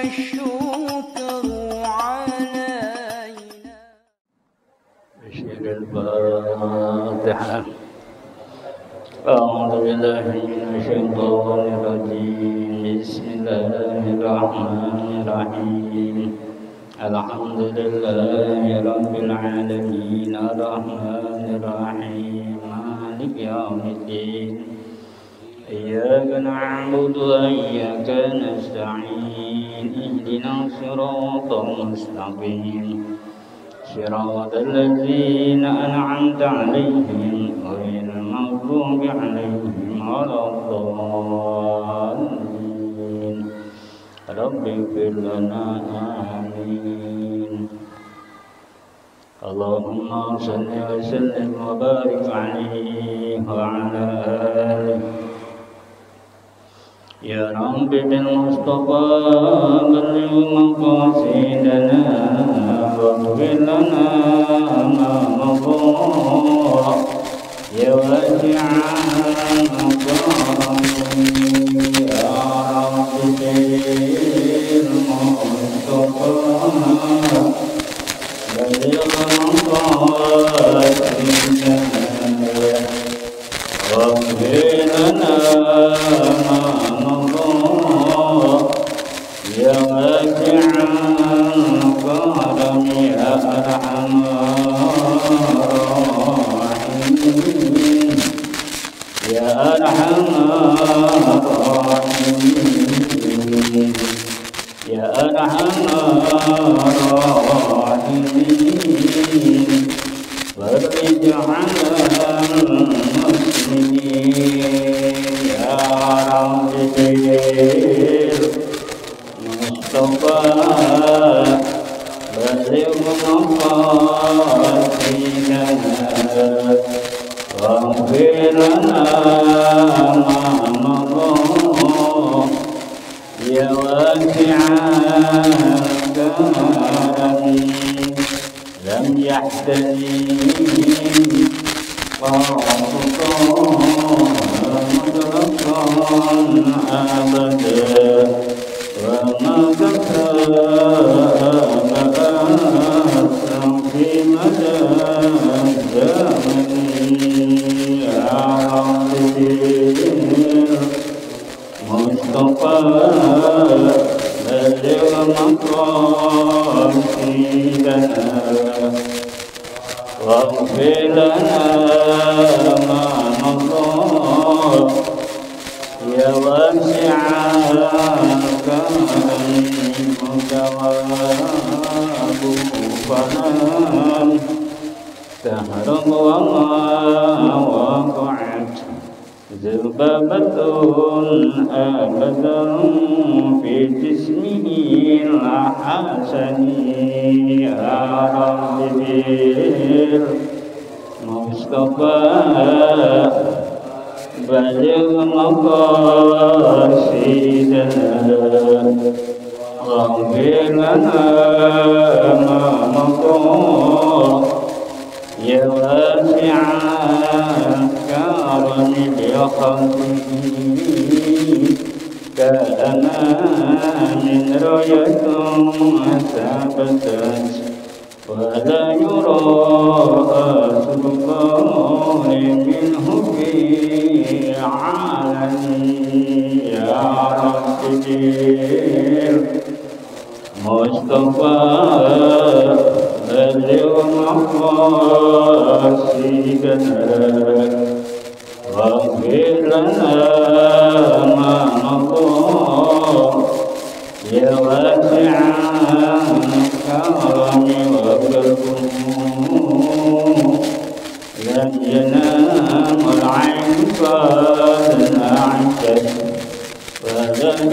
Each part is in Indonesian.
الشكر علينا. بشر الفاتحة. أعوذ بالله من الشيطان الرجيم. بسم الله الرحمن الرحيم. الحمد لله رب العالمين الرحمن الرحيم مالك يوم الدين. إياك نعبد وإياك نستعين. اهدنا الصراط المستقيم صراط الذين أنعمت عليهم غير المغضوب عليهم ولا الضالين. رب اغفر لنا آمين. اللهم صل وسلم وبارك عليه وعلى آله. يا رب بالمصطفى بلغ مقاصدنا واغفر لنا ما مضى. يا واسع المكرم يا رب بالمصطفى بلغ مقاصدنا واغفر لنا ما مضى. يا واسع الكرم يا أرحم الراحمين يا أرحم الراحمين يا أرحم الراحمين. فرج على المسلمين يا رب بالمصطفى بلغ مقاصدنا واغفر لنا ما مضى. يا واسع الكرم لم يحتمل قاطع مطلقا أبدا وما بكى بأسا في مدى الزمن. يا رب بالمصطفى بلغ مقاصدنا واغفر لنا ما مضى. يا واسع الكرم جواب فلان تهرب وما وقعت ذبابة أبدا في جسمه الحسن. يا رب بالمصطفى بلغ مقاصدنا واغفر لنا ما مضى. يا واسع الكرم بخلقه كأمان راية ثبتت ولا يرى أثر الله منه في عالم. يا رب بالمصطفى بلغ مقاصدنا واغفر لنا ما مضى. يا واسع الكرم وكرمه لم ينام العين فنعشت ولا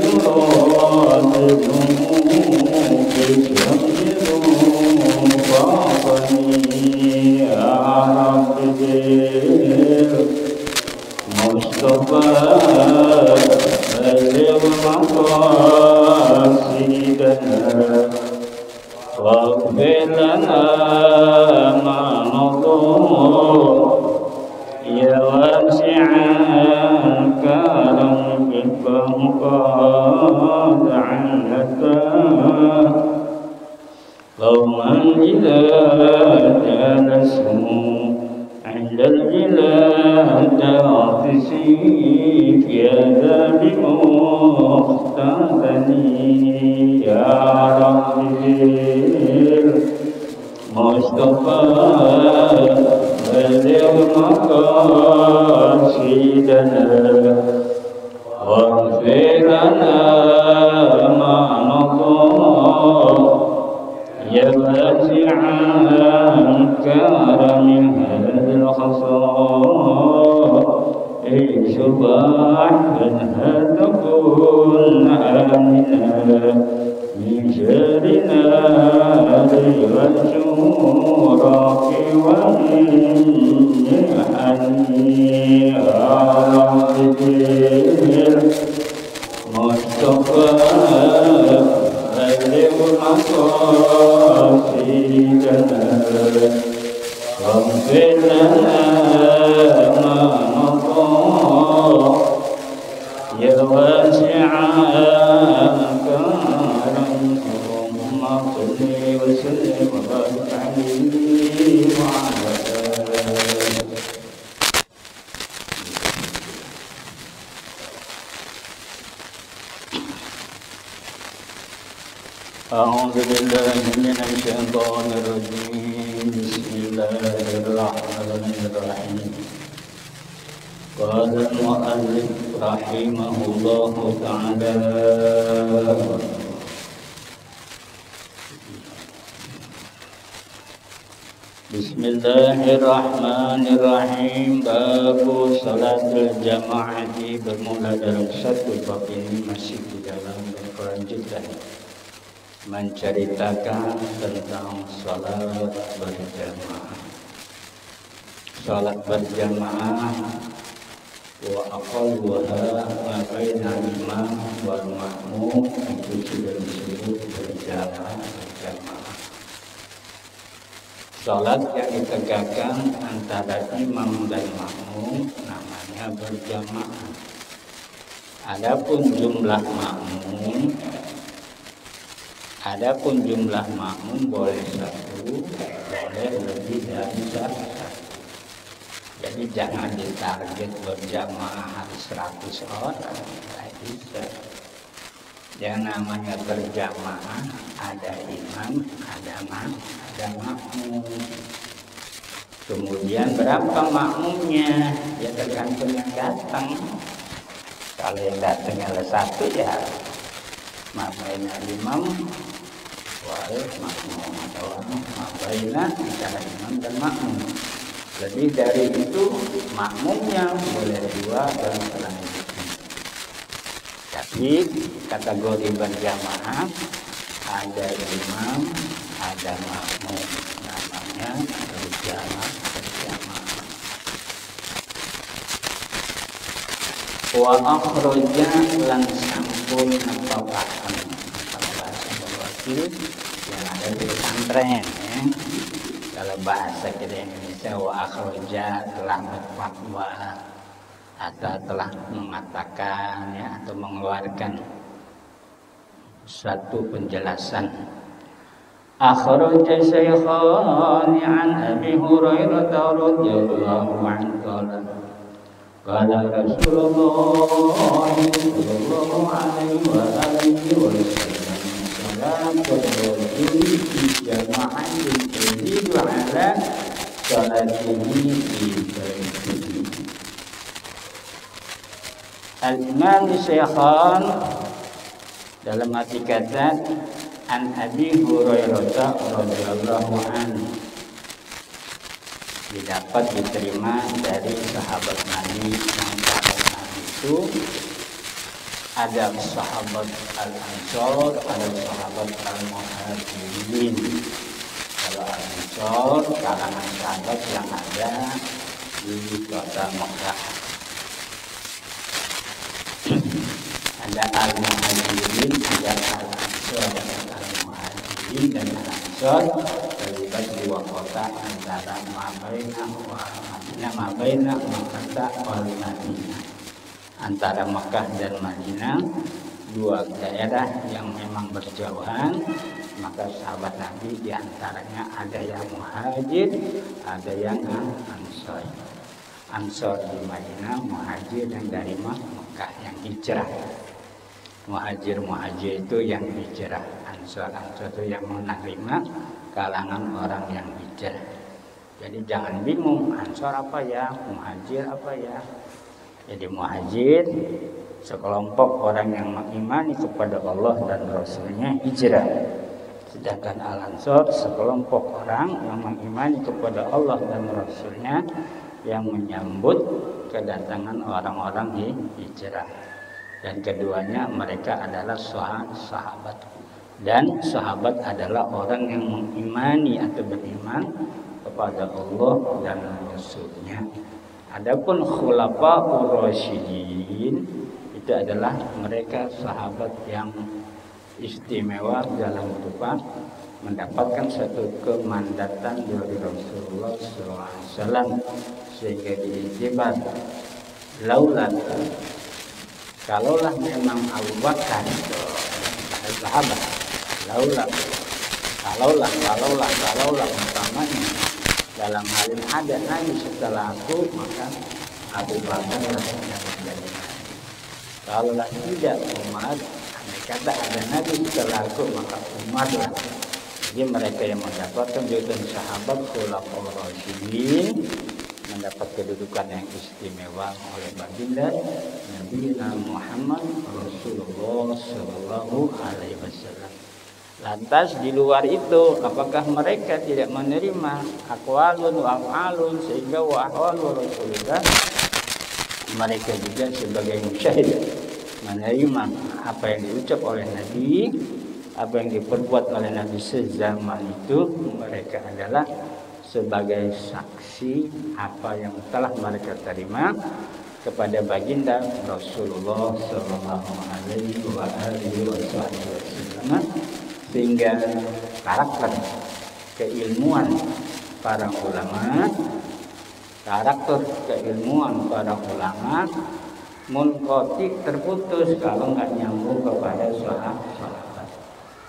يراد الذنوب يمجد باطني. يا رب بالمصطفى بلغ مقاصدنا واغفر لنا ما مضى. يا واسع الكرم بالفقاد عنك قوما إذا جالسوا عند البلاد سيف يا ذا مختارني يا ربي المصطفى بلغ مقاصدنا واغفر لنا ما نضل يا واسع كرم هذا الخصام صباح هذا كن آمنا من شر النار والشرك والمحن على المصطفى بلغ مقاصدنا واغفر لنا ما مضى يا واسع كرم اللهم صل وسلم وبارك عليه وعلى آله. أعوذ بالله من الشيطان الرجيم بسم الله الرحمن الرحيم قال المؤلف رحمه الله تعالى بسم الله الرحمن الرحيم bab salatul jamaah bermula dalam satu bab ini masih di dalam kelanjutan menceritakan tentang salat berjamaah. Salat berjamaah wa aqalluha ma baina imam wal ma'mum itu sudah disebut berjamaah. Salat yang ditegakkan antara imam dan makmum namanya berjamaah. Adapun jumlah makmum boleh satu, boleh lebih dari satu. Jadi jangan ditarget berjamaah harus 100 orang, tidak bisa. Yang namanya berjamaah ada imam, ada makmum. Kemudian berapa makmumnya? Ya tergantung yang datang. Kalau yang datang ada satu ya mabaina imam wal makmum atau mabaina antara imam dan makmum. Lebih dari itu makmumnya boleh 2 dan selanjutnya. Tapi kategori berjamaah ada imam, ada makmum, namanya berjamaah. Wa akhraja lan sampun netokaken kalau bahasa wakil yang ada di pesantren ya. Kalau bahasa kita Indonesia wa akhraja telah berfatwa atau telah mengatakan ya atau mengeluarkan satu penjelasan. Akhraja Syaikhan an Abi Hurairah radhiyallahu anhu qala Rasulullah sallallahu alaihi wa alihi wasallam salatul rajuli fi jama'atin tazidu ala salatihi fi baitihi. Al-Imam Syaikhan dalam arti kata an Abi Hurairah radhiyallahu anhu didapat diterima dari sahabat Nabi yang Nabi itu ada sahabat Al-Ansor, ada sahabat Al-Muhajirin. Kalau Al-Ansor kalangan sahabat yang ada di kota Mekah. Ada Al-Muhajirin, ada Al-Ansor. Al-Muhajirin dan Al-Ansor terlibat di dua kota antara Mabaina Makkah wal Madinah, antara Makkah dan Madinah dua daerah yang memang berjauhan, maka sahabat Nabi diantaranya ada yang muhajir, ada yang ansor. Ansor di Madinah, muhajir yang dari Mekah yang hijrah. Muhajir itu yang hijrah, ansor itu yang menerima kalangan orang yang hijrah. Jadi jangan bingung, ansor apa ya, muhajir apa ya. Jadi muhajir sekelompok orang yang mengimani kepada Allah dan Rasulnya hijrah. Sedangkan al-ansor sekelompok orang yang mengimani kepada Allah dan Rasulnya yang menyambut kedatangan orang-orang hijrah. Dan keduanya mereka adalah sahabat. Dan sahabat adalah orang yang mengimani atau beriman kepada Allah dan Rasulnya. Adapun khulafa'ur rasyidin itu adalah mereka sahabat yang istimewa dalam berupa mendapatkan satu kemandatan dari Rasulullah SAW sehingga diiktibar laulat kalaulah memang Abu Bakar sahabat kalaulah umpamanya dalam hal ini ada Nabi setelah aku, maka Abu Bakar yang menjadi Nabi. Kalaulah tidak Umar, kata ada Nabi setelah aku, maka Umar lah. Jadi mereka yang mendapatkan julukan sahabat khulafaur rasyidin mendapat kedudukan yang istimewa oleh baginda Nabi Muhammad Rasulullah Sallallahu Alaihi Wasallam. Lantas di luar itu, apakah mereka tidak menerima aqwalun wa af'alun sehingga wa ahwalu Rasulullah? Mereka juga sebagai musyahid menerima apa yang diucap oleh Nabi, apa yang diperbuat oleh Nabi sezaman itu. Mereka adalah sebagai saksi apa yang telah mereka terima kepada baginda Rasulullah Sallallahu Alaihi Wasallam. Sehingga karakter keilmuan para ulama, munqati terputus kalau nggak nyambung kepada sahabat.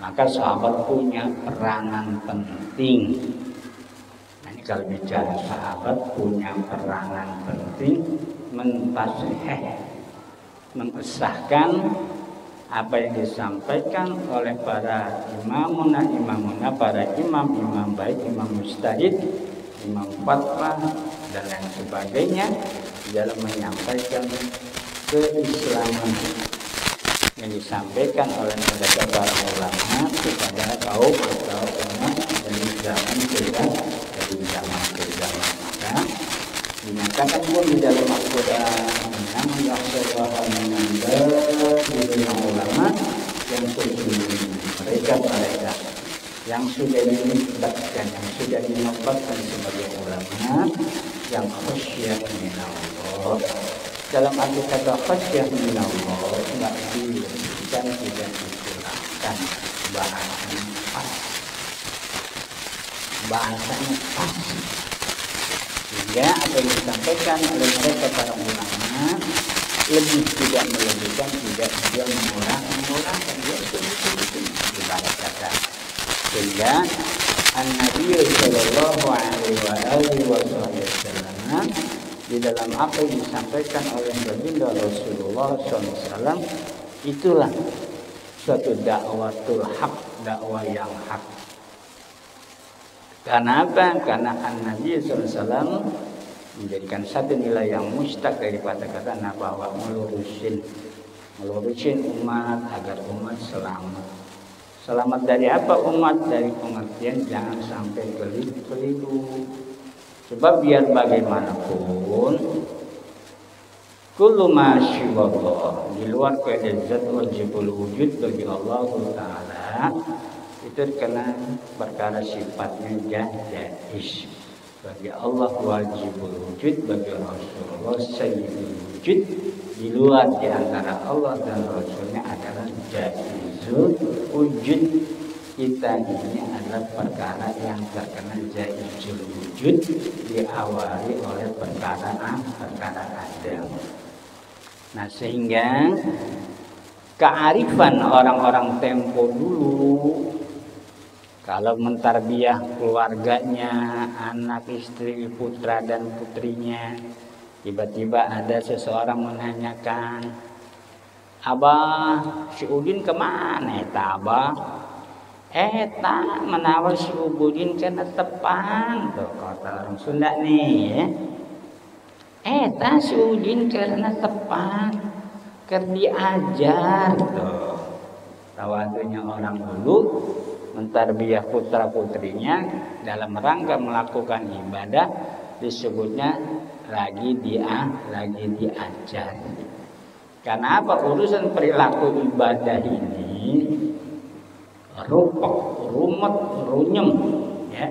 Maka sahabat punya peranan penting. Nah, ini kalau bicara sahabat punya peranan penting mengesahkan apa yang disampaikan oleh para imamuna, para imam baik, imam mujtahid, imam fatwa dan lain sebagainya dalam menyampaikan keislaman yang disampaikan oleh mereka para ulama kepada kaum atau umat dari zaman ke zaman. Maka dinyatakan pun di dalam Al-Quran ulama yang mereka yang sudah dilibatkan, yang sudah dinobatkan sebagai ulama yang khasyah minallah. Dalam arti kata khasyah minallah tidak dikurangkan, tidak dikurangkan, bahasanya pas. Sehingga apa yang disampaikan oleh mereka para ulama lebih tidak melebihkan, tidak juga mengurangkan, yaitu ibarat kata. Sehingga An-Nabi Sallallahu Alaihi Wasallam di dalam apa yang disampaikan oleh baginda Rasulullah SAW itulah suatu dakwatul haq, dakwah yang hak. Karena apa? Karena An-Nabi SAW menjadikan satu nilai yang mustaq dari kata-kata bahwa melurusin umat agar umat selamat. Selamat dari apa umat? Dari pengertian jangan sampai keliru. Sebab biar bagaimanapun kullu ma syiwallah di luar keadaan zat wajibul wujud bagi Allah Ta'ala itu kena perkara sifatnya jaiz. Bagi Allah wajibul wujud, bagi Rasulullah sayyidul wujud. Di luar di antara Allah dan Rasulnya adalah jaizul wujud. Kita ini adalah perkara yang terkena jaizul wujud diawali oleh perkara ada. Nah sehingga kearifan orang-orang tempo dulu kalau mentarbiyah keluarganya, anak, istri, putra dan putrinya. Tiba-tiba ada seseorang menanyakan, "Abah, si Udin kemana eta Abah?" "Eta menawar si Udin kena tepang," tuh kata orang Sunda nih ya. "Eta si Udin kena tepang, ker diajar," tuh. Tawadunya orang dulu mentarbiyah putra putrinya dalam rangka melakukan ibadah disebutnya lagi diajar. Karena apa? Urusan perilaku ibadah ini rupak, rumet, runyem, ya.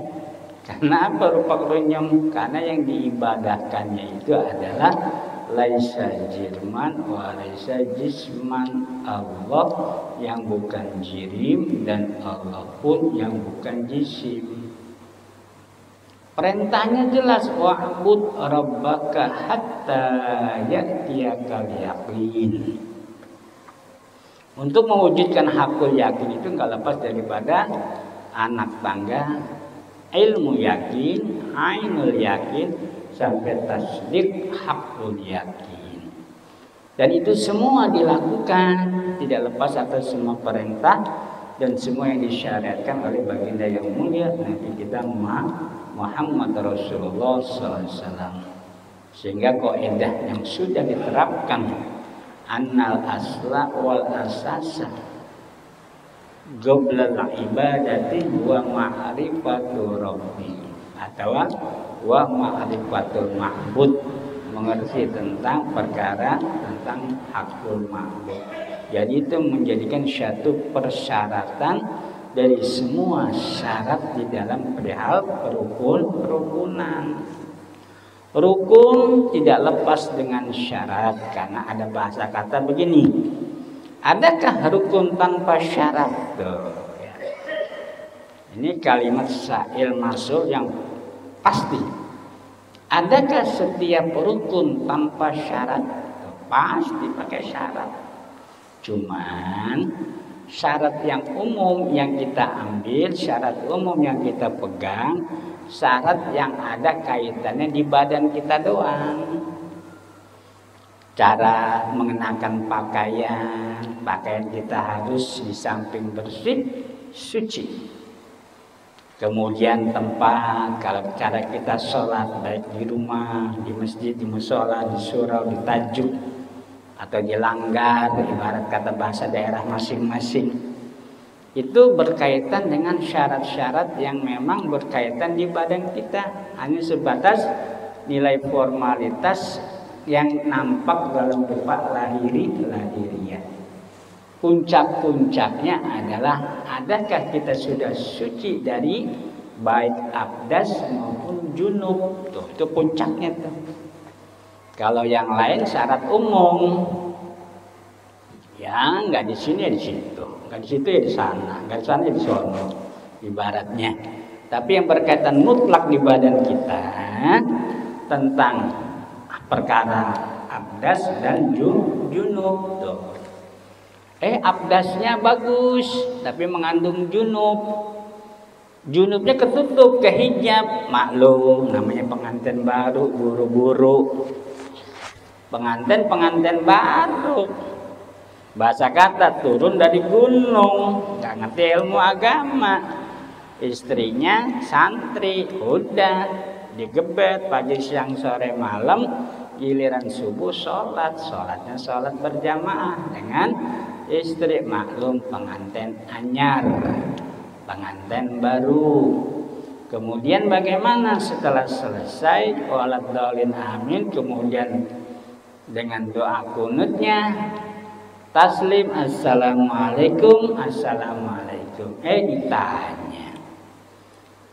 Karena apa rupak runyem? Karena yang diibadahkannya itu adalah laisa jirman wa laisa jisman, Allah yang bukan jirim dan Allah pun yang bukan jisim. Perintahnya jelas, wa'bud rabbaka hatta ya'tiyakal yaqin. Untuk mewujudkan hakul yakin itu enggak lepas daripada anak tangga, ilmu yakin, ainul yakin, sampai tasdik hakul yakin. Dan itu semua dilakukan tidak lepas atas semua perintah dan semua yang disyariatkan oleh baginda yang mulia Nabi kita Muhammad Rasulullah SAW. Sehingga kaidah yang sudah diterapkan, annal asla wal asasa qabla ibadati wa ma'rifatu rabbi, atau wa ma'rifatul ma'bud, mengerti tentang perkara tentang hakul ma'bud. Jadi itu menjadikan satu persyaratan dari semua syarat di dalam perihal kerukunan. Rukun tidak lepas dengan syarat, karena ada bahasa kata begini, adakah rukun tanpa syarat? Tuh, ya. Ini kalimat syair masuk yang pasti. Adakah setiap rukun tanpa syarat? Tuh, pasti pakai syarat. Cuman syarat yang umum yang kita ambil, syarat umum yang kita pegang, syarat yang ada kaitannya di badan kita doang. Cara mengenakan pakaian kita harus di samping bersih, suci. Kemudian tempat, kalau cara kita sholat baik di rumah, di masjid, di musola, di surau, di tajuk, atau di langgar, ibarat kata bahasa daerah masing-masing, itu berkaitan dengan syarat-syarat yang memang berkaitan di badan kita. Hanya sebatas nilai formalitas yang nampak dalam berupa lahiriah. Puncak-puncaknya adalah adakah kita sudah suci dari baik abdas maupun junub. Tuh, itu puncaknya tuh. Kalau yang lain syarat umum, ya nggak di sini ya di situ, nggak di situ ya di sana, nggak di sana ya di sono, ibaratnya. Tapi yang berkaitan mutlak di badan kita tentang perkara abdas dan junub. Tuh. Abdasnya bagus, tapi mengandung junub. Junubnya ketutup ke hijab, maklum, namanya pengantin baru, buru-buru. Pengantin baru, bahasa kata turun dari gunung, nggak ngerti ilmu agama, istrinya santri, udah digebet pagi siang sore malam, giliran subuh sholatnya sholat berjamaah dengan istri, maklum pengantin anyar, pengantin baru. Kemudian bagaimana setelah selesai waladhdallin amin, kemudian dengan doa kunutnya taslim assalamualaikum. Ditanya,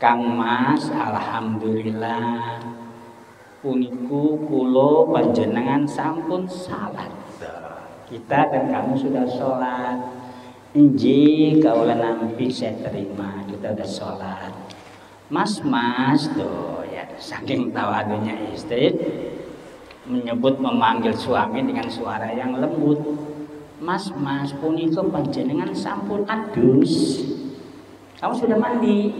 Kang Mas, alhamdulillah puniku kulo panjenengan sampun salat. Kita dan kamu sudah sholat. Inji kaulah nampi saya terima, kita udah sholat. Mas tuh ya, saking tawadunya istri menyebut memanggil suami dengan suara yang lembut. Mas punika panjenengan sampun adus. Kamu sudah mandi?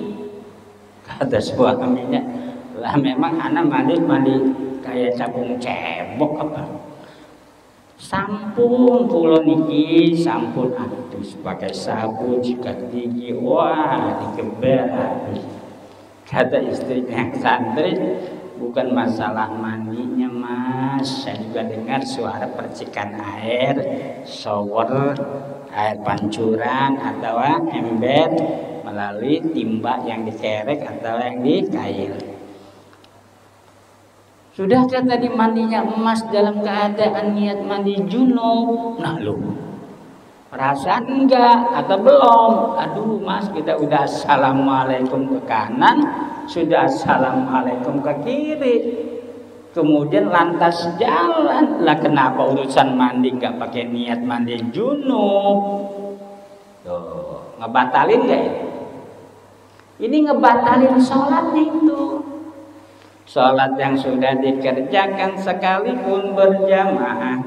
Kata suaminya, lah memang anak mandi kayak capung cebok apa? Sampun kula niki sampun adus pakai sabun sikat gigi, wah dikeber habis. Kata istrinya yang santri, bukan masalah mandinya Mas, saya juga dengar suara percikan air, shower, air pancuran atau ember melalui timba yang dikerek atau yang dikail. Sudah tadi mandinya Mas dalam keadaan niat mandi junub? Nah lu, perasaan enggak atau belum? Aduh Mas, kita udah assalamualaikum ke kanan, sudah assalamualaikum ke kiri, kemudian lantas jalan. Lah kenapa urusan mandi nggak pakai niat mandi junub? Tuh, ngebatalin nggak ya? Ini ngebatalin sholatnya itu. Sholat yang sudah dikerjakan sekalipun berjamaah,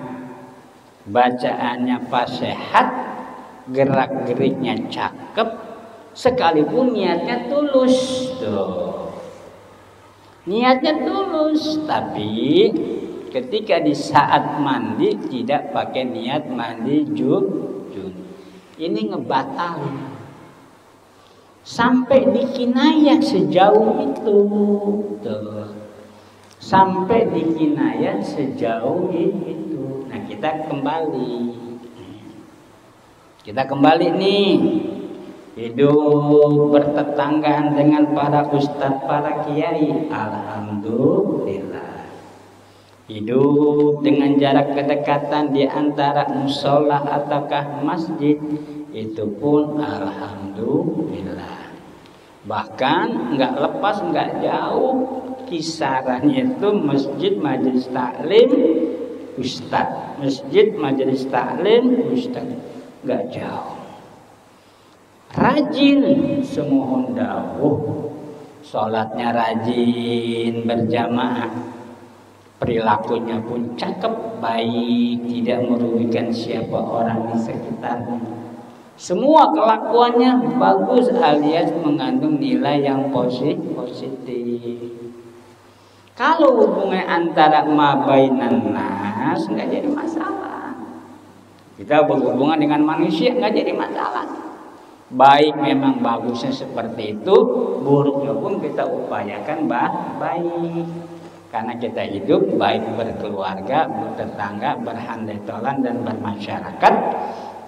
bacaannya fasihat, gerak-geriknya cakep, sekalipun niatnya tulus. Tuh. Niatnya tulus, tapi ketika di saat mandi tidak pakai niat mandi junub. Ini ngebatalin. Sampai dikinayah sejauh itu. Tuh. Sampai dikinayah sejauh itu. Nah, kita kembali nih. Hidup bertetanggaan dengan para ustadz, para kiai, alhamdulillah. Hidup dengan jarak kedekatan di antara musola ataukah masjid, itu pun alhamdulillah. Bahkan nggak lepas, nggak jauh kisarannya itu masjid majelis taklim ustadz, masjid majelis taklim ustadz, nggak jauh. Rajin semohon dawuh, sholatnya rajin berjamaah, perilakunya pun cakep, baik, tidak merugikan siapa orang di sekitarnya. Semua kelakuannya bagus alias mengandung nilai yang positif. Kalau hubungan antara mabainan nas nggak jadi masalah. Kita berhubungan dengan manusia nggak jadi masalah. Baik memang bagusnya seperti itu, buruknya pun kita upayakan baik. Karena kita hidup baik berkeluarga, bertetangga, berhandetolan dan bermasyarakat,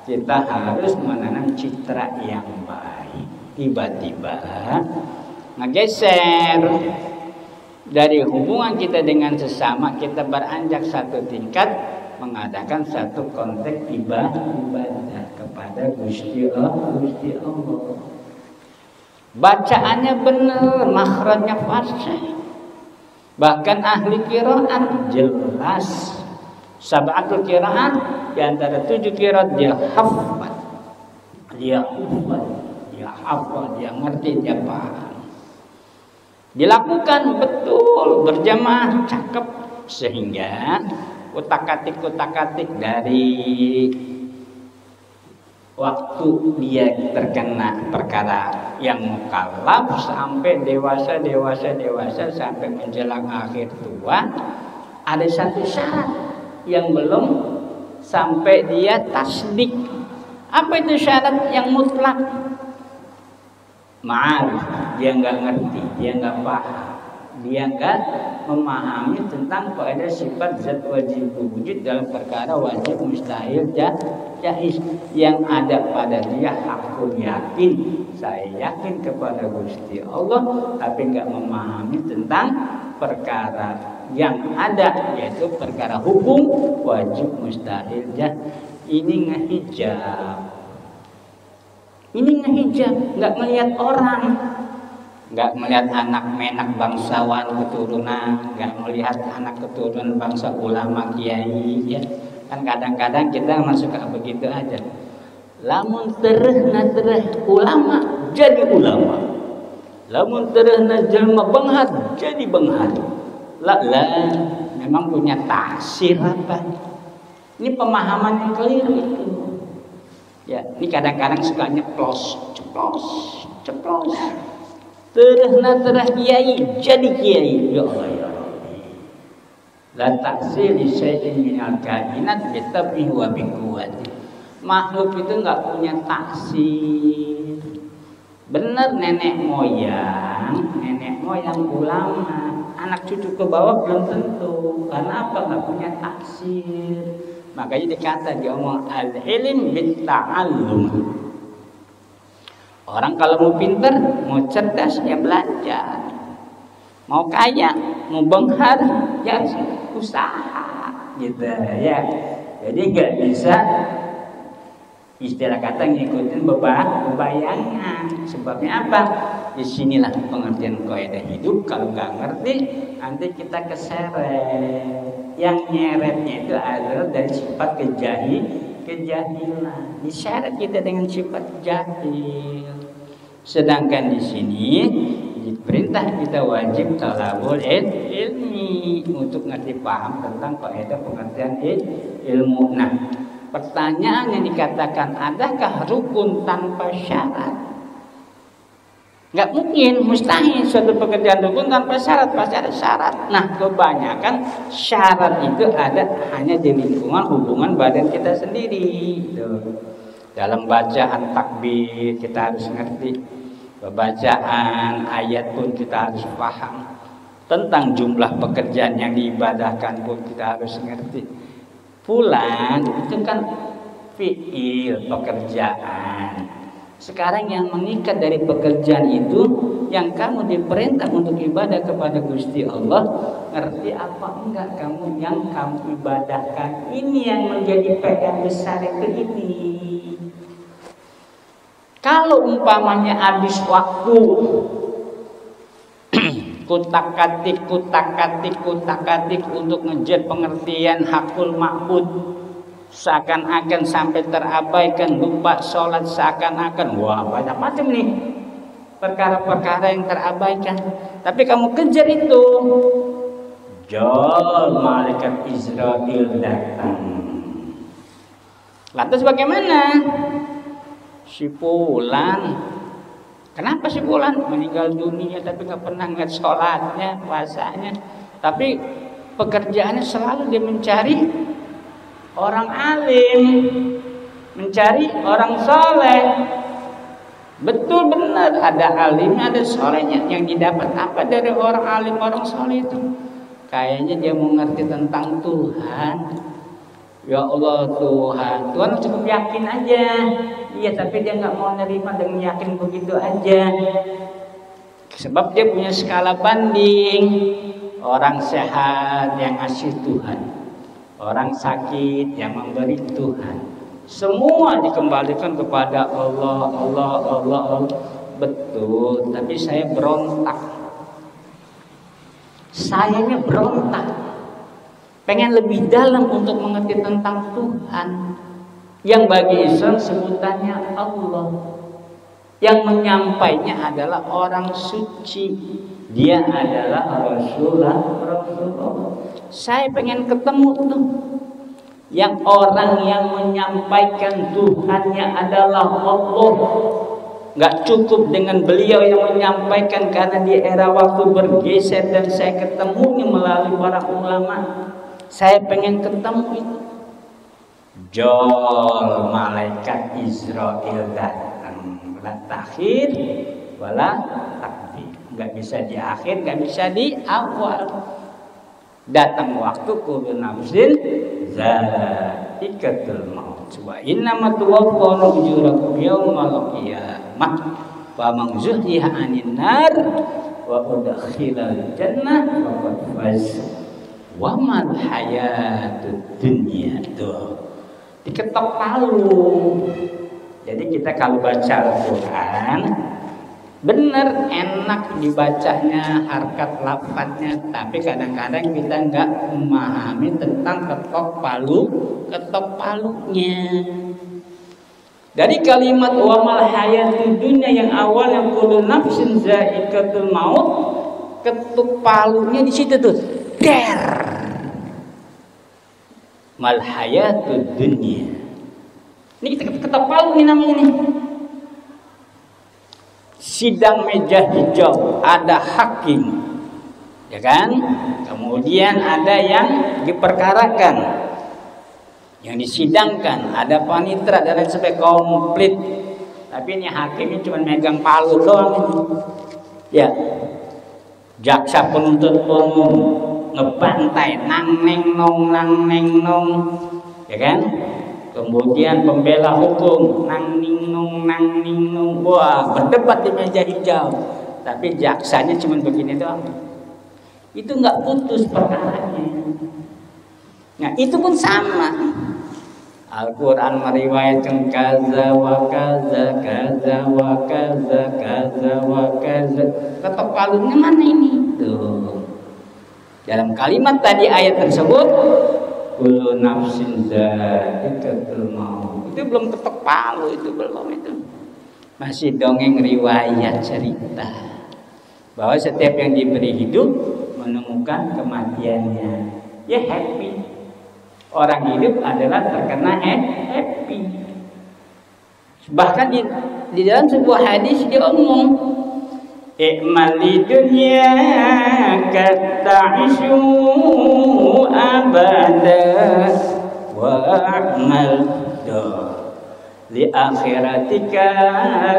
kita harus menanam citra yang baik. Tiba-tiba ngegeser dari hubungan kita dengan sesama, kita beranjak satu tingkat, mengadakan satu konteks ibadah kepada Gusti Allah. Bacaannya benar, makhrajnya fasih. Bahkan ahli qiraat jelas. Sab'atul qiraat, di antara 7 qiraat dia hafal. Dia hafal, dia ngerti, dia paham. Dilakukan betul berjamaah cakep, sehingga utak-atik dari waktu dia terkena perkara yang mukallaf sampai dewasa sampai menjelang akhir tua, ada satu syarat yang belum sampai dia tasdik. Apa itu syarat yang mutlak? Dia nggak ngerti, dia nggak paham, dia nggak memahami tentang kaidah sifat zat wajib wujud dalam perkara wajib mustahil jaiz. Yang ada pada dia aku yakin, saya yakin kepada Gusti Allah, tapi nggak memahami tentang perkara yang ada, yaitu perkara hukum wajib mustahil jaiz. Ini ngehijab, nggak melihat orang, nggak melihat anak menak bangsawan keturunan, nggak melihat anak keturunan bangsa ulama kiai, ya kan kadang-kadang kita masuk ke begitu aja. Lamun tereh ulama jadi ulama, lamun tereh jelma benghar jadi benghar. Lah memang punya tafsir apa? Ini pemahaman yang keliru itu. Ya, ini kadang-kadang suka ceplos. Terus kiai jadi kiai. Ya Allah ya Rabbi. La ta'sil li syai'in minal kainat bi tab'ihi wa bi quwwati. Makhluk itu enggak punya taksir. Benar nenek moyang ulama, anak cucu ke bawah belum tentu. Karena apa? Enggak punya taksir. Makanya dikata diomong al-ilm bit ta'allum. Orang kalau mau pinter, mau cerdas ya belajar. Mau kaya, mau benghar ya usaha gitu ya. Jadi nggak bisa istilah kata ngikutin bebayangan. Sebabnya apa? Disinilah pengertian kaidah hidup. Kalau nggak ngerti, nanti kita keseret. Yang nyeretnya itu adalah dari sifat kejahilan. Diseret kita dengan sifat jahil. Sedangkan di sini perintah kita wajib talabul ilmi untuk ngerti paham tentang kaidah pengertian ilmu. Nah, pertanyaan yang dikatakan adakah rukun tanpa syarat? Nggak mungkin, mustahil suatu pekerjaan rukun tanpa syarat, pasti ada syarat. Nah, kebanyakan syarat itu ada hanya di lingkungan hubungan badan kita sendiri. Dalam bacaan takbir kita harus ngerti, bacaan ayat pun kita harus paham, tentang jumlah pekerjaan yang diibadahkan pun kita harus ngerti. Pulang itu kan fi'il pekerjaan. Sekarang yang mengikat dari pekerjaan itu, yang kamu diperintah untuk ibadah kepada Gusti Allah, ngerti apa enggak kamu yang kamu ibadahkan? Ini yang menjadi PR besar itu ini. Kalau umpamanya habis waktu kutak-katik untuk ngejar pengertian hakul ma'bud, seakan-akan sampai terabaikan, lupa sholat, seakan-akan wah banyak macam nih perkara-perkara yang terabaikan. Tapi kamu kejar itu, jol malaikat Israel datang. Lantas bagaimana? Si Fulan, kenapa si Fulan meninggal dunia tapi nggak pernah ngeliat sholatnya, puasanya, tapi pekerjaannya selalu dia mencari orang alim, mencari orang soleh. Betul benar, ada alimnya, ada solehnya. Yang didapat apa dari orang alim, orang soleh itu? Kayaknya dia mau ngerti tentang Tuhan. Ya Allah Tuhan cukup yakin aja. Iya, tapi dia nggak mau nerima dengan yakin begitu aja. Sebab dia punya skala banding. Orang sehat yang ngasih Tuhan, orang sakit yang memberi Tuhan. Semua dikembalikan kepada Allah. Betul, tapi saya berontak. Sayanya berontak. Pengen lebih dalam untuk mengerti tentang Tuhan. Yang bagi Islam sebutannya Allah. Yang menyampainya adalah orang suci. Dia adalah Rasulullah. Saya pengen ketemu tuh yang orang yang menyampaikan Tuhannya adalah Allah. Nggak cukup dengan beliau yang menyampaikan, karena di era waktu bergeser dan saya ketemunya melalui para ulama. Saya pengen ketemu itu. Jol malaikat Israel datang. Wala takhir wala takdir. Nggak bisa di akhir, nggak bisa di awal. Datang waktu kullu nafsin za'iqatul maut. Wa innama tuwaffawna ujurakum yaumal qiyamah. Fa man zuhziha 'anil nar wa udkhilal jannah faqad faz. Wa mal hayatud dunya tuh. Diketok palu. Jadi kita kalau baca Al-Quran, benar enak dibacanya, harkat lafadznya, tapi kadang-kadang kita nggak memahami tentang ketok palunya. Dari kalimat wa mal hayatud dunya yang awal yang kullu nafsin za'iqatul maut, ketuk palunya di situ tuh. Der. Mal hayatud dunya. Ini kita ketok palu nih namanya nih. Sidang meja hijau, ada hakim, ya kan? Kemudian ada yang diperkarakan, yang disidangkan, ada panitera dan lain sebagainya, komplit. Tapi ini hakimnya cuma megang palu doang ini. Ya, jaksa penuntut umum ngebantai nang neng nong, ya kan? Kemudian pembela hukum nang ning nong, wah berdebat di meja hijau. Tapi jaksanya cuma begini doang. Itu nggak putus perkaranya. Nah itu pun sama. Al-Quran meriwayatkan kaza wa kaza, kaza wa kaza, kaza wa kaza. Ketok palunya mana ini? Tuh. Dalam kalimat tadi ayat tersebut, kullu nafsin dha'iqatul maut. Itu belum ketok palu, itu belum itu. Masih dongeng riwayat cerita bahwa setiap yang diberi hidup menemukan kematiannya. Ya happy. Orang hidup adalah terkena happy. Bahkan di dalam sebuah hadis dia ngomong, "I'mali dunya kata'ishu abada wa a'mal li akhiratika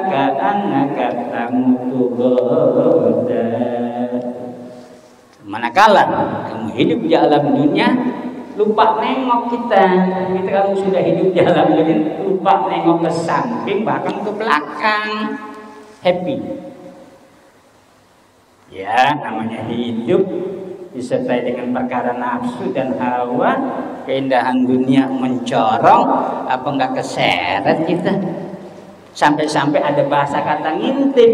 ka'annaka tamutu ghada." Manakala kamu hidup di alam dunia, lupa nengok kita kalau sudah hidup di alam dunia, lupa nengok ke samping bahkan ke belakang. Happy. Ya, namanya hidup disertai dengan perkara nafsu dan hawa, keindahan dunia mencorong, apa enggak keseret kita? Sampai-sampai ada bahasa kata ngintip.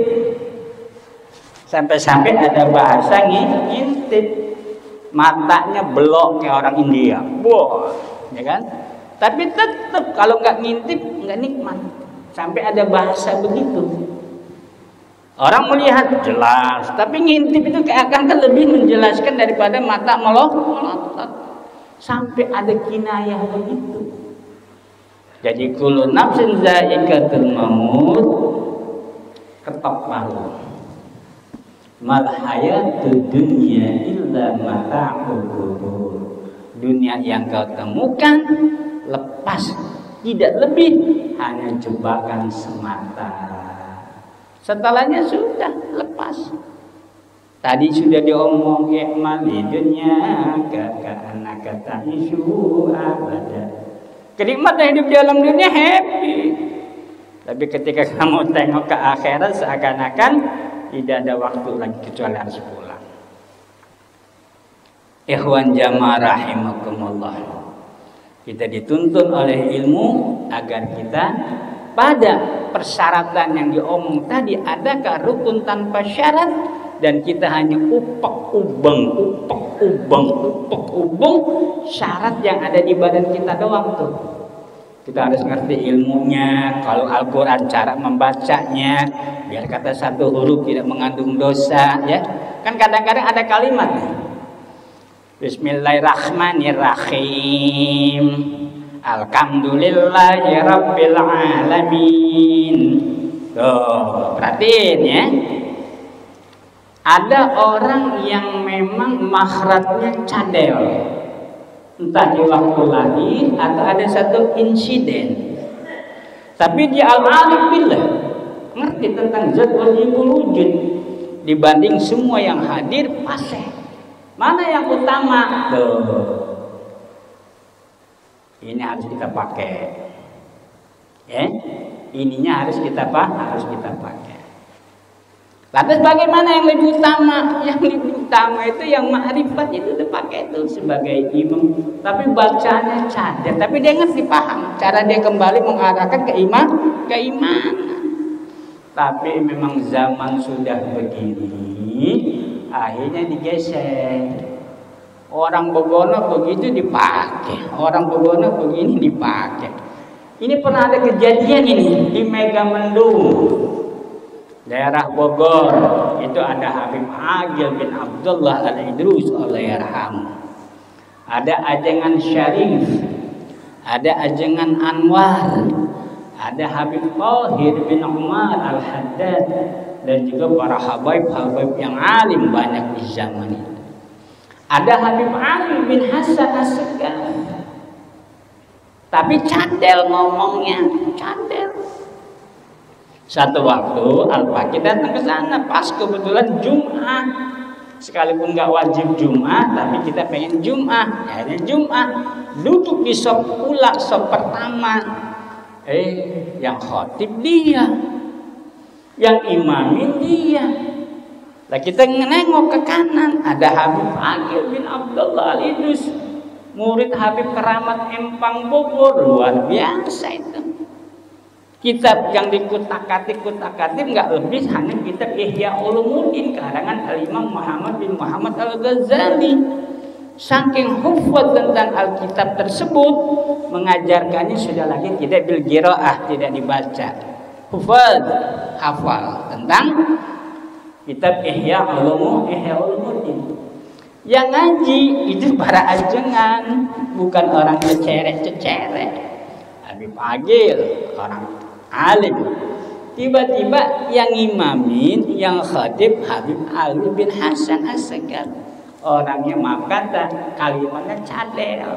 Sampai-sampai ada bahasa ngintip. Matanya belok kayak orang India. Wah, ya kan? Tapi tetap kalau nggak ngintip nggak nikmat. Sampai ada bahasa begitu. Orang melihat jelas, tapi ngintip itu akan lebih menjelaskan daripada mata melotot. Sampai ada kinayah begitu. Jadi kullu nafsin dha'iqatul maut, ketok palu. Mal hayatud dunya illa mata'ul ghurur. Dunia yang kau temukan lepas, tidak lebih, hanya jebakan semata. Setelahnya sudah lepas. Tadi sudah diomong i'mal dunya ka'annaka ta'ishu abada. Kenikmatan hidup di alam dunia happy. Tapi ketika kamu tengok ke akhirat seakan-akan tidak ada waktu lagi kecuali harus pulang. Ikhwan jamaah rahimakumullah. Kita dituntun oleh ilmu agar kita pada persyaratan yang diomong tadi, adakah rukun tanpa syarat, dan kita hanya upek-ubeng syarat yang ada di badan kita doang tuh. Kita harus ngerti ilmunya, kalau Al-Quran cara membacanya, biar kata satu huruf tidak mengandung dosa, ya. Kan kadang-kadang ada kalimat nih. Bismillahirrahmanirrahim. Alhamdulillahi rabbil alamin. Tuh, perhatiin ya. Ada orang yang memang makhrajnya cadel, entah di waktu lahir atau ada satu insiden. Tapi dia al-alif billah, ngerti tentang zat wajibul wujud, dibanding semua yang hadir fasih. Mana yang utama? Tuh. Ini harus kita pakai. Ya, ininya harus kita pakai. Lantas bagaimana yang lebih utama? Yang lebih utama itu yang ma'rifat itu dipakai itu sebagai imam. Tapi bacanya cadel, tapi dia ngerti paham cara dia kembali mengarahkan keimanan. Tapi memang zaman sudah begini, akhirnya digeser. Orang Bogono begitu dipakai, orang Bogono begini dipakai. Ini pernah ada kejadian ini di Megamendung, daerah Bogor. Itu ada Habib Agil bin Abdullah Al-Idrus Allahyarham. Ada ajengan Syarif, ada ajengan Anwar, ada Habib Tahir bin Umar Al-Haddad, dan juga para habaib-habaib yang alim banyak di zaman itu. Ada Habib Ali bin Hasan As-Segar, tapi cadel ngomongnya, cadel. Satu waktu Al-Fakih datang ke sana pas kebetulan Jum'ah, sekalipun nggak wajib Jum'ah, tapi kita pengen Jum'ah, akhirnya Jum'ah. Duduk di sop pula, sop pertama. Yang khotib dia, yang imamin dia. Lah kita nengok ke kanan, ada Habib Akil bin Abdullah Al-Idus, murid Habib Keramat Empang Bogor, luar biasa itu. Kitab yang dikutak-katik nggak lebih hanya kitab Ihya Ulumuddin karangan Al-Imam Muhammad bin Muhammad Al-Ghazali. Saking hufaz tentang Alkitab tersebut, mengajarkannya sudah lagi tidak bil qiraah, tidak dibaca. Hufaz, hafal tentang kitab Ihya Ulumuddin. Yang ngaji itu para ajengan, bukan orang cecerek. Habib Agil, orang alim. Tiba-tiba yang imamin, yang khatib Habib Ali bin Hasan As-Segar. Orangnya maaf kata, kalimatnya cadel.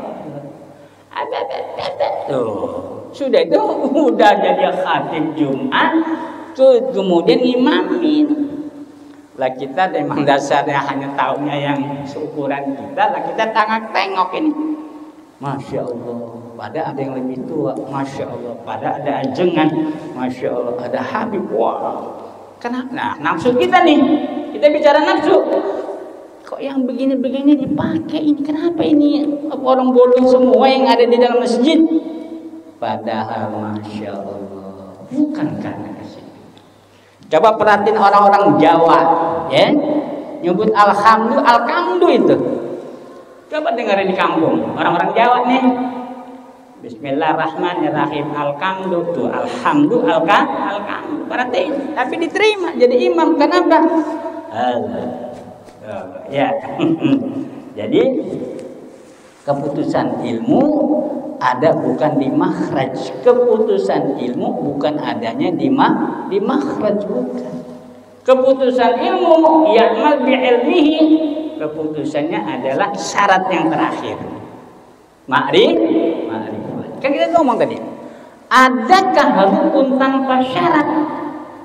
Tuh, sudah itu udah jadi khatib Jumat, tuh kemudian imamin. Lah kita memang dasarnya hanya taunya yang seukuran kita, lah kita tengok ini. Masya Allah, pada ada yang lebih tua, Masya Allah, pada ada ajengan, Masya Allah, ada Habib. Wah, kenapa? Nah, nafsu kita nih, kita bicara nafsu. Kok yang begini-begini dipakai ini? Kenapa ini? Apa orang bodoh semua yang ada di dalam masjid? Padahal Masya Allah, bukan karena kesini. Coba perhatiin orang-orang Jawa, ya, nyebut alhamdu itu. Coba dengerin di kampung orang-orang Jawa nih. Bismillahirrahmanirrahim. Alkamdu tuh alhamdu alkamdu. Perhatiin, tapi diterima jadi imam. Kenapa? Ya. Jadi keputusan ilmu ada bukan di makhraj. Keputusan ilmu bukan adanya di makhraj, bukan. Keputusan ilmu ya'mal bi'ilmihi, keputusannya adalah syarat yang terakhir. Ma'rifat. Kan kita ngomong tadi, adakah rukun tanpa syarat?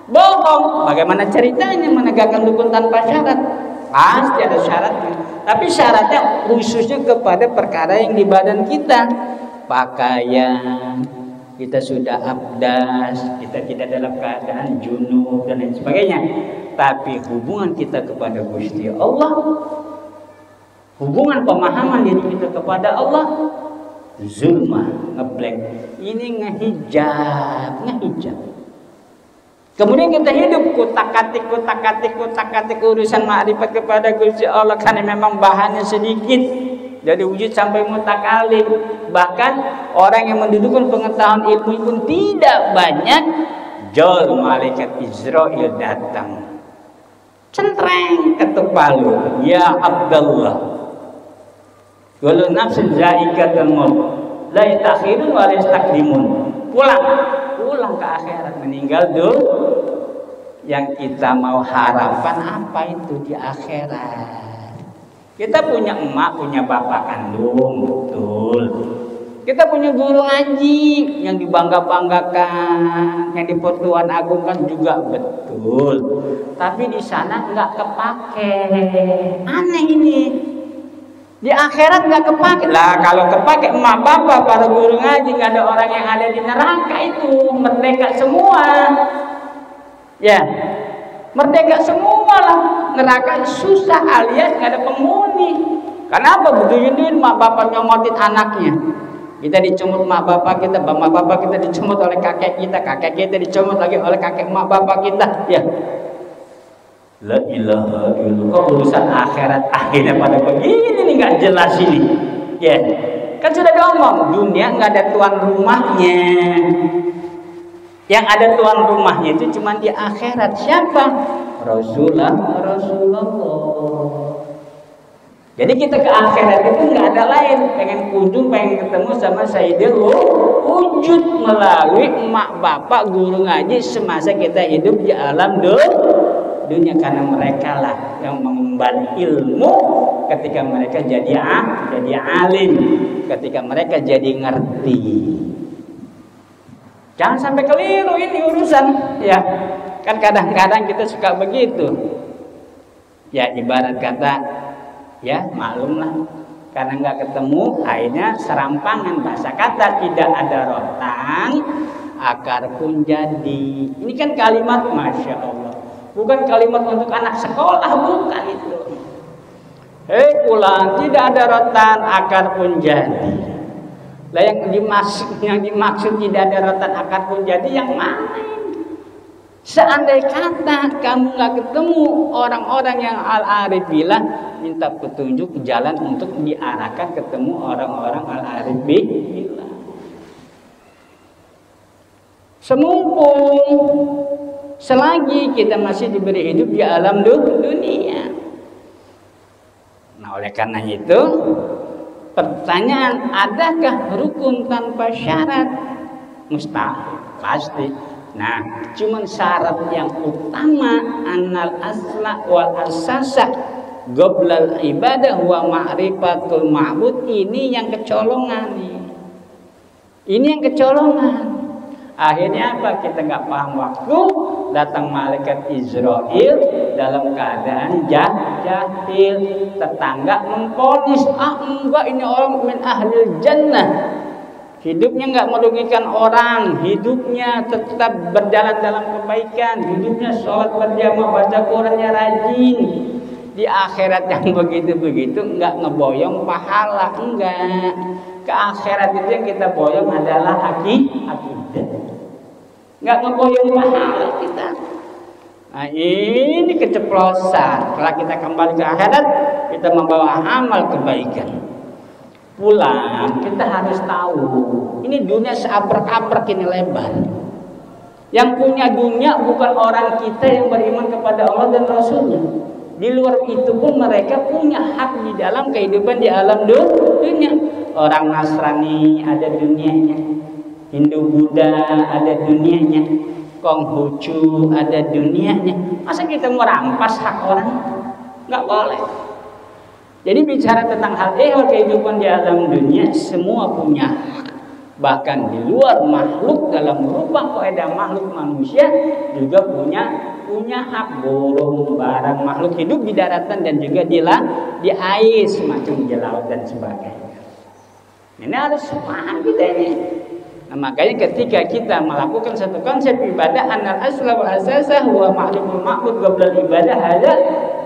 Bohong. Bagaimana ceritanya menegakkan rukun tanpa syarat? Pasti ada syaratnya. Tapi syaratnya khususnya kepada perkara yang di badan kita. Pakaian, kita sudah abdas, kita tidak dalam keadaan junub dan lain sebagainya. Tapi hubungan kita kepada Gusti Allah, hubungan pemahaman diri kita kepada Allah, zulmah, ngeblank. Ini ngehijab. Kemudian kita hidup kutak-katik urusan ma'rifat kepada Gusti Allah, karena memang bahannya sedikit. Dari wujud sampai mutakalim. Bahkan orang yang mendudukkan pengetahuan ilmu pun tidak banyak. Jol malaikat Israel datang, centreng ketuk palu, ya Abdullah, walau nafsin zaikatul maut, la yatakhirun wa la yastakdimun. Pulang ke akhirat, meninggal dulu. Yang kita mau harapan apa itu di akhirat? Kita punya emak, punya bapak kandung, betul. Kita punya guru ngaji yang dibangga-banggakan, yang di Pertuan Agungkan juga, betul. Tapi di sana nggak kepake. Aneh ini. Di akhirat nggak kepake. Lah kalau kepake emak bapak, para guru ngaji, nggak ada orang yang ada di neraka itu, merdeka semua. Ya, merdeka semua lah. Neraka susah alias nggak ada penghuni. Kenapa? Betul-betul mak bapak nyomotin anaknya. Kita dicumut mak bapak kita dicumut oleh kakek kita dicumut lagi oleh kakek mak bapak kita. Ya. La ilaha illallah. Urusan akhirat akhirnya pada begini nih, nggak jelas ini. Ya. Kan sudah diomong, dunia nggak ada tuan rumahnya. Yang ada tuan rumahnya itu cuma di akhirat. Siapa? Rasulullah. Jadi kita ke akhirat itu nggak ada lain, pengen kunjung, pengen ketemu sama Sayyidul Wujud melalui emak bapak guru ngaji semasa kita hidup di alam dunia, karena mereka lah yang mengemban ilmu ketika mereka jadi alim, ketika mereka jadi ngerti. Jangan sampai keliru ini urusan, ya. Kan kadang-kadang kita suka begitu. Ya ibarat kata, ya maklumlah, karena nggak ketemu akhirnya serampangan, bahasa kata tidak ada rotan akar pun jadi. Ini kan kalimat Masya Allah, bukan kalimat untuk anak sekolah, bukan itu. Hei pulang, tidak ada rotan akar pun jadi. Lah yang dimaksud tidak ada rotan akar pun jadi yang mana? Seandai kata kamu nggak ketemu orang-orang yang al-arif bilang, minta petunjuk jalan untuk diarahkan ketemu orang-orang al-arif bilang. Semumpung selagi kita masih diberi hidup di alam dunia. Nah oleh karena itu pertanyaan, adakah rukun tanpa syarat? Mustahil, pasti. Nah, cuman syarat yang utama annal asla wal asasa qoblal ibadah wa ma'rifatul ma'bud, ini yang kecolongan nih. Ini yang kecolongan. Akhirnya apa? Kita nggak paham waktu, datang malaikat Israel dalam keadaan jahil, tetangga memponis, enggak ini orang min ahlil jannah. Hidupnya nggak merugikan orang, hidupnya tetap berjalan dalam kebaikan, hidupnya sholat berjamaah, baca Qurannya rajin. Di akhirat yang begitu-begitu nggak ngeboyong pahala, enggak. Ke akhirat itu yang kita boyong adalah akidah, nggak ngeboyong pahala kita. Nah ini keceplosan. Setelah kita kembali ke akhirat, kita membawa amal kebaikan. Pulang kita harus tahu ini dunia seabrek-abrek, ini lebar. Yang punya dunia bukan orang kita yang beriman kepada Allah dan Rasulnya. Di luar itu pun mereka punya hak di dalam kehidupan di alam dunia. Orang Nasrani ada dunianya, Hindu Buddha ada dunianya, Konghucu ada dunianya. Masa kita merampas hak orang? Nggak boleh. Jadi bicara tentang hal kehidupan di alam dunia, semua punya hak. Bahkan di luar makhluk, dalam rubah kaidah makhluk manusia juga punya hak. Burung, barang, makhluk hidup di daratan dan juga di air, semacam di laut dan sebagainya. Ini harus paham kita ini. Nah, makanya ketika kita melakukan satu konsep ibadah, annal asla wa asasah wa ma'lumul ma'bud qabla ibadah, ada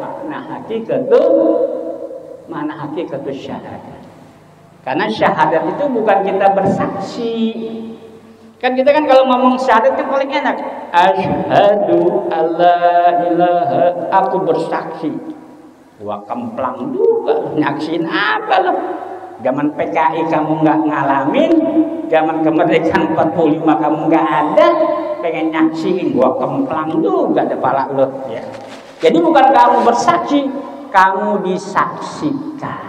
makna hakikatul syahadat. Karena syahadat itu bukan kita bersaksi. Kan kita kalau ngomong syahadat kan paling enak. Asyhadu alla ilaha, aku bersaksi. Wah kemplang juga, nyaksin apa loh? Zaman PKI kamu nggak ngalamin, zaman kemerdekaan 45 kamu nggak ada, pengen nyaksiin, gua kemplang juga ada pala lo ya. Jadi bukan kamu bersaksi, kamu disaksikan.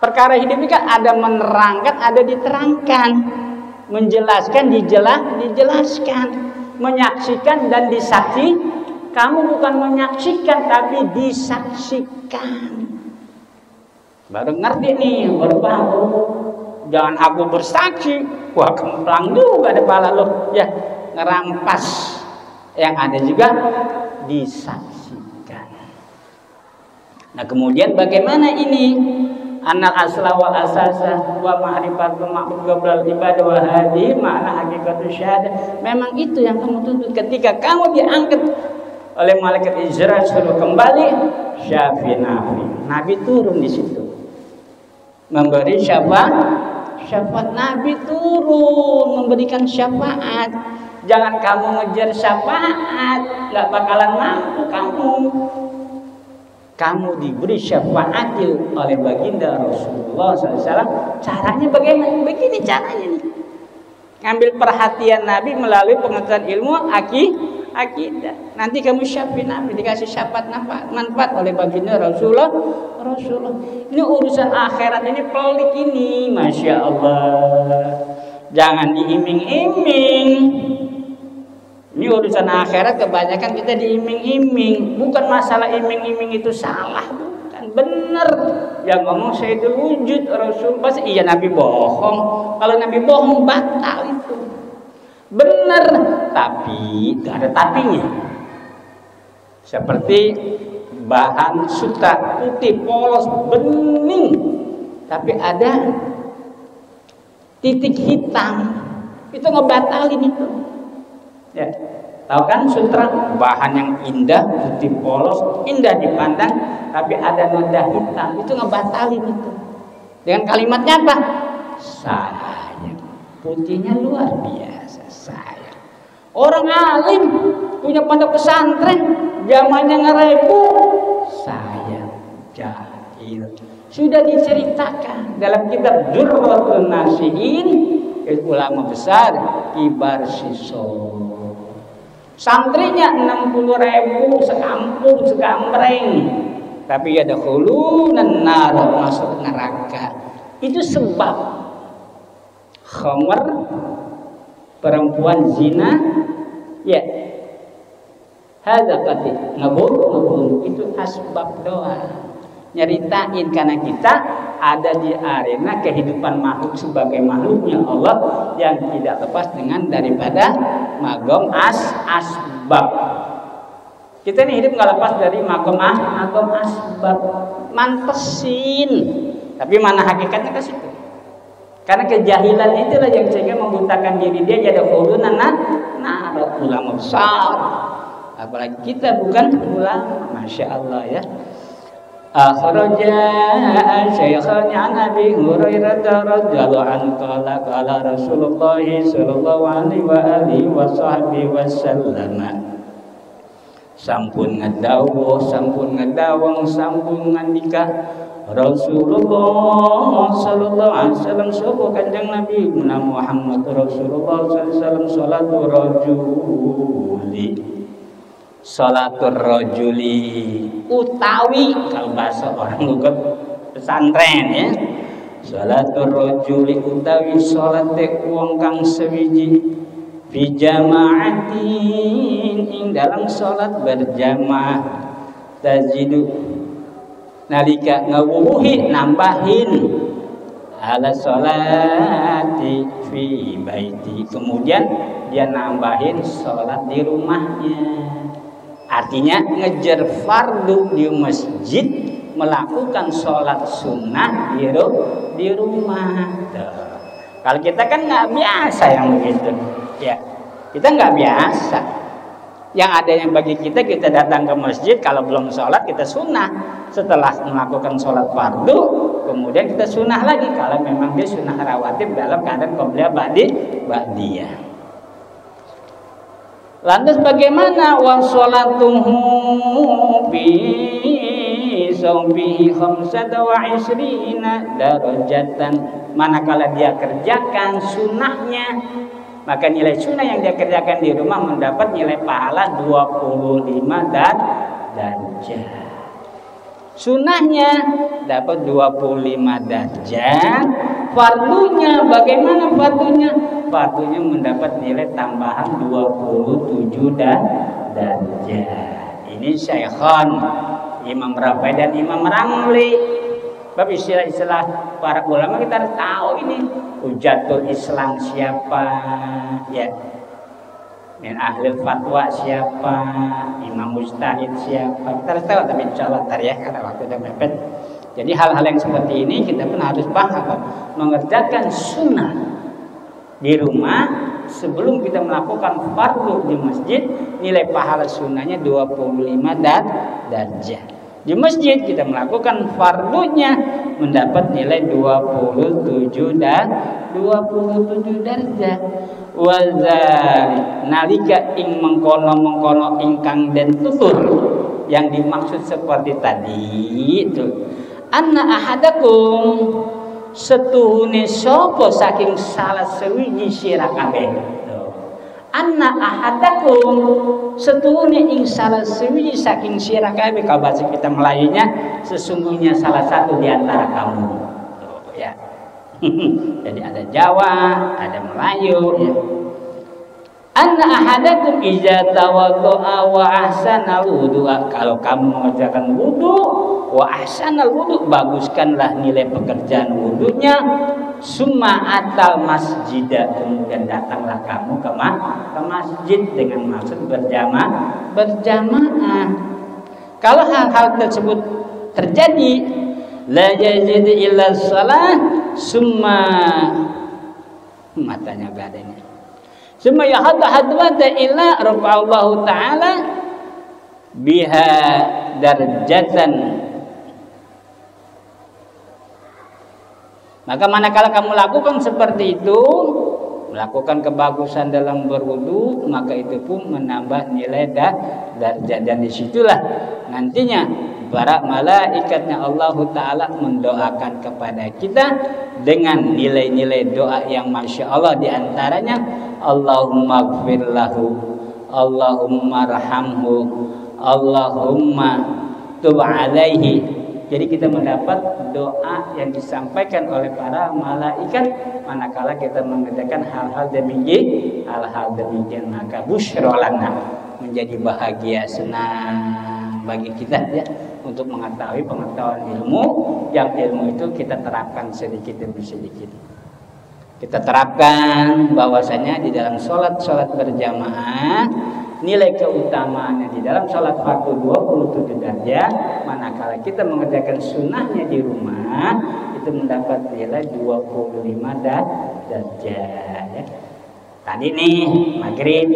Perkara hidup ini kan ada menerangkan, ada diterangkan, menjelaskan, dijelaskan, menyaksikan dan disaksi. Kamu bukan menyaksikan tapi disaksikan. Baru ngerti nih, baru jangan aku bersaksi, wah kemplang juga ada pala lo ya, ngerampas. Yang ada juga disaksikan. Nah kemudian bagaimana ini? Annal asla wal asasa wa ma'rifatul ma'bud qabla ibadah wa hadhi makna hakikatul syahadah. Memang itu yang kamu tuntut ketika kamu diangkat oleh malaikat Israel suruh kembali syafi nafi. Nabi turun di situ. Memberi syafaat. Nabi turun memberikan syafaat. Jangan kamu ngejar syafaat, nggak bakalan mampu kamu. Kamu diberi syafaat oleh baginda Rasulullah SAW. Caranya bagaimana? Begini caranya nih. Ngambil perhatian Nabi melalui pengetahuan ilmu Akidah. Nanti kamu syafaat Nabi, dikasih syafaat manfaat oleh baginda Rasulullah. Ini urusan akhirat ini pelik ini, masya Allah. Jangan diiming-iming. Ini urusan akhirat kebanyakan kita diiming-iming. Bukan masalah iming-iming itu salah, bukan, bener. Yang ngomong Sayyidul Wujud Rasul, pasti iya Nabi bohong. Kalau Nabi bohong batal itu. Benar, tapi itu ada tapinya. Seperti bahan sutra putih polos bening, tapi ada titik hitam, itu ngebatalin itu. Ya, tahu kan sutra bahan yang indah putih polos, indah dipandang, tapi ada noda hitam, itu ngebatalin itu. Dengan kalimatnya apa? Sayang, putihnya luar biasa. Sayang. Orang alim punya pondok pesantren, zamannya ngerebu, sayang, jahil. Sudah diceritakan dalam kitab Durratun Nasihin, ulama besar Kibar Siso. Santrinya 60.000 sekampung segambreng, tapi ada khulunan nar, masuk neraka. Itu sebab khamar, perempuan zina, ya, hadaqati, ngebunuh itu asbab doa. Nyeritain karena kita ada di arena kehidupan makhluk sebagai makhluknya Allah yang tidak lepas dengan daripada magom asbab. Kita ini hidup nggak lepas dari magom asbab. Mantesin, tapi mana hakikatnya ke situ? Karena kejahilan itulah yang sehingga membutakan diri dia jadi khulunan nar, ulama besar. Apalagi kita bukan ulama, masya Allah ya. Akhraja Syaikhan an Abi Hurairah radhiyallahu anhu qala Rasulullah sallallahu alaihi wasallam sampun ngedawuh, sampun ngedawang, sampun ngandika Rasulullah sallallahu alaihi wasallam sapa Kanjeng Nabi Muhammad Rasulullah sallallahu alaihi wasallam salatur rajuli utawi, kalau bahasa orang lugat pesantren ya, salatur rajuli utawi salat wong kang sewiji fi jama'atin ing dalam salat berjamaah tazidu nalika ngawuhi nambahin ala sholati fi baiti, kemudian dia nambahin sholat di rumahnya. Artinya ngejar fardu di masjid, melakukan sholat sunnah di rumah. Tuh. Kalau kita kan nggak biasa yang begitu, ya kita nggak biasa. Yang ada yang bagi kita datang ke masjid, kalau belum sholat kita sunnah. Setelah melakukan sholat fardu, kemudian kita sunnah lagi. Kalau memang dia sunnah rawatib dalam keadaan qobliyah ba'diyah. Lantas bagaimana wa sholatuhu fi sawbihi 25 darajatan, manakala dia kerjakan sunnahnya, maka nilai sunnah yang dia kerjakan di rumah mendapat nilai pahala 25 darajat. Sunnahnya dapat 25 derajat. Fardunya bagaimana fardunya? Fardunya mendapat nilai tambahan 27 derajat. Ini Syaikhan Imam Rafi dan Imam Ramli. Bab istilah-istilah para ulama kita harus tahu ini. Hujatul Islam siapa? Ya. Min ahli fatwa siapa, imam mujtahid siapa, kita harus tahu. Tapi insya Allah ntar ya, karena waktu udah mepet. Jadi hal-hal yang seperti ini kita pun harus paham. Mengerjakan sunnah di rumah sebelum kita melakukan fardu di masjid, nilai pahala sunnahnya 25 derajat. Di masjid kita melakukan fardunya mendapat nilai 27 derajat. Wazari nalika ing mengkono ingkang den tutur, yang dimaksud seperti tadi itu, anna ahadakum setuhune sapa saking salah sewiji sira kabeh. anna ahadakum setuhune ing salah sewiji saking sira kabeh kabeh kita Melayunya sesungguhnya salah satu di antara kamu. Ya. Jadi ada Jawa, ada Melayu ya. Anna ahadakum iza tawaddo'a wa ahsanal wudu'a. Kalau kamu mengerjakan wudu wa ahsanal wudu, baguskanlah nilai pekerjaan wudunya. Summa atal masjidah, kemudian datanglah kamu ke masjid dengan maksud berjamaah. Kalau hal-hal tersebut terjadi, la yazid illa shalah, summa matanya gak ada ini. Summa yahadda illa rafa'allahu ta'ala biha darjatan. Maka manakala kamu lakukan seperti itu, melakukan kebagusan dalam berwudu, maka itu pun menambah nilai darjat. Dan disitulah nantinya para malaikatnya Allah Ta'ala mendoakan kepada kita dengan nilai-nilai doa yang Masya Allah, diantaranya Allahumma gfir lahu, Allahumma rahamhu, Allahumma tub alaihi. Jadi kita mendapat doa yang disampaikan oleh para malaikat manakala kita mengerjakan hal-hal demikian, maka busyrolana, menjadi bahagia, senang bagi kita ya, untuk mengetahui pengetahuan ilmu, yang ilmu itu kita terapkan sedikit demi sedikit. Kita terapkan bahwasanya di dalam sholat berjamaah, nilai keutamaannya di dalam sholat fardu 27 derajat, manakala kita mengerjakan sunnahnya di rumah itu mendapat nilai 25 derajat ya. Tadi nih maghrib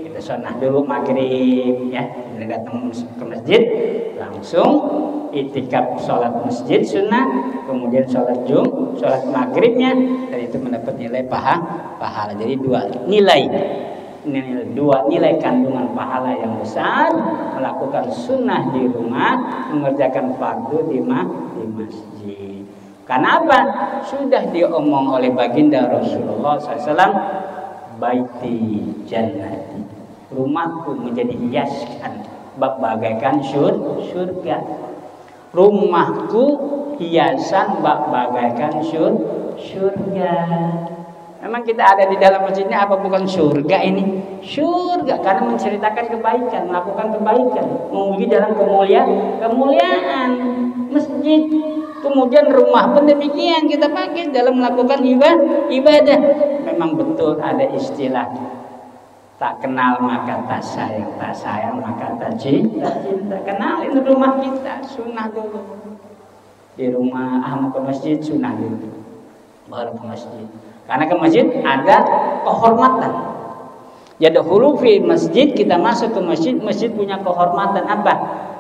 kita sunnah dulu maghrib ya, kita datang ke masjid langsung itikaf sholat masjid sunnah, kemudian sholat maghribnya, dan itu mendapat nilai pahala. Jadi dua nilai kandungan pahala yang besar melakukan sunnah di rumah, mengerjakan fardu di masjid. Karena apa? Sudah diomong oleh baginda Rasulullah SAW, baiti jannati, rumahku menjadi hiasan bagaikan surga. Rumahku hiasan bagaikan surga. Memang kita ada di dalam masjidnya, apa bukan surga ini? Surga, karena menceritakan kebaikan, melakukan kebaikan, menguji dalam kemuliaan masjid. Kemudian rumah pun demikian kita pakai dalam melakukan ibadah. Memang betul ada istilah tak kenal maka tak sayang maka tak cinta. Kenalin rumah kita, sunnah dulu. Di rumah mau ke masjid, sunnah dulu, baru ke masjid. Karena ke masjid ada kehormatan. Yadkhulu fi masjid, kita masuk ke masjid punya kehormatan apa?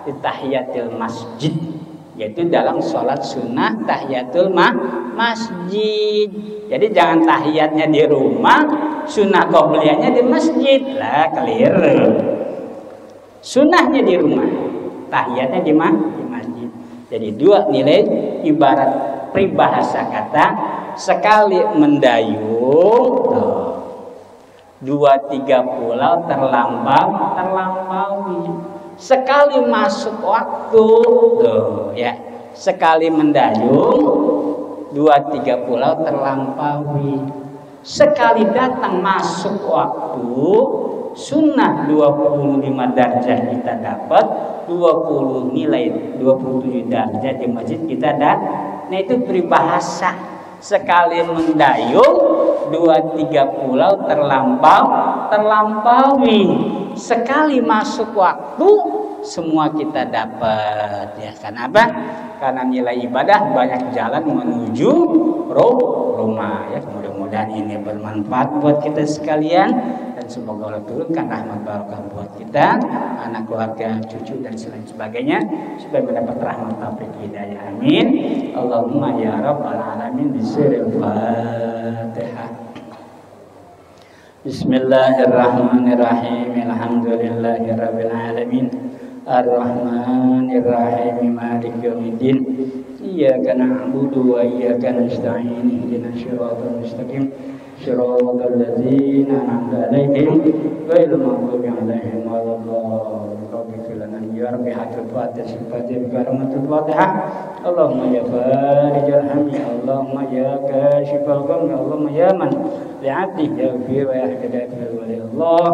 Tahiyatul masjid, yaitu dalam sholat sunnah tahiyatul masjid. Jadi jangan tahiyatnya di rumah, sunnah qobliyahnya di masjid lah, keliru. Sunnahnya di rumah, tahiyatnya di masjid. Jadi dua nilai, ibarat peribahasa kata, sekali mendayung, 2-3 pulau terlampaui. Sekali masuk waktu, ya, sekali mendayung, 2-3 pulau terlampaui. Sekali datang masuk waktu, sunnah 25 derajat kita dapat, 27 derajat di masjid kita dapat. Nah itu peribahasa, sekali mendayung 2-3 pulau terlampaui. Sekali masuk waktu semua kita dapat ya. Kenapa? Karena nilai ibadah banyak jalan menuju rumah ya. Mudah-mudahan ini bermanfaat buat kita sekalian, dan semoga Allah turunkan rahmat barakah buat kita, anak keluarga, cucu dan selain sebagainya, supaya mendapat rahmat taufik hidayah. Amin. Allahumma ya rabbal alamin. Bismillahirrahmanirrahim. Bismillahirrahmanirrahim. Alhamdulillahirabbil alamin. Ar-Rahmanir-Rahim. Maliki yaumiddin. Iyyaka na'budu wa iyyaka nasta'in. Ihdinas siratal mustaqim. صراط الذين أنعمت عليهم غير المغضوب عليهم ولا الضالين. رب اغفر لنا يا رب حق الفاتحة صفاتي بكرامة الفاتحة. اللهم يا فارج الهم يا اللهم يا كاشف الغم يا اللهم يا من لعبدك يغفر ويحكي يغفر ولي الله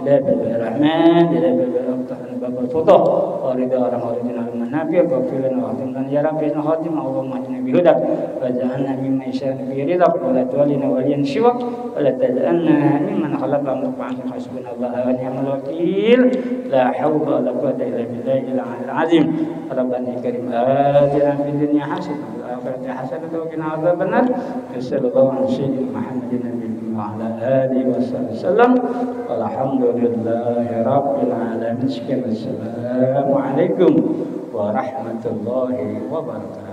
إلى باب الرحمن إلى باب الأفتح باب الفتح ورضا ورحمتنا المنافع واغفر لنا واختم لنا يا رب إن خاتم اللهم اهدنا بهداك واجعلنا ممن يشاء في رضاك ولا تولنا وليا سواك ولا تجعلنا ممن خلق مطبعا حسبنا الله ونعم الوكيل لا حول ولا قوة إلا بالله العلي العظيم. ربنا الكريم آتنا في الدنيا حسنة وفي الآخرة حسنة وقنا عذاب النار. صلى الله على سيدنا محمد النبي وعلى آله وصحبه وسلم والحمد لله رب العالمين. السلام عليكم warahmatullahi wabarakatuh.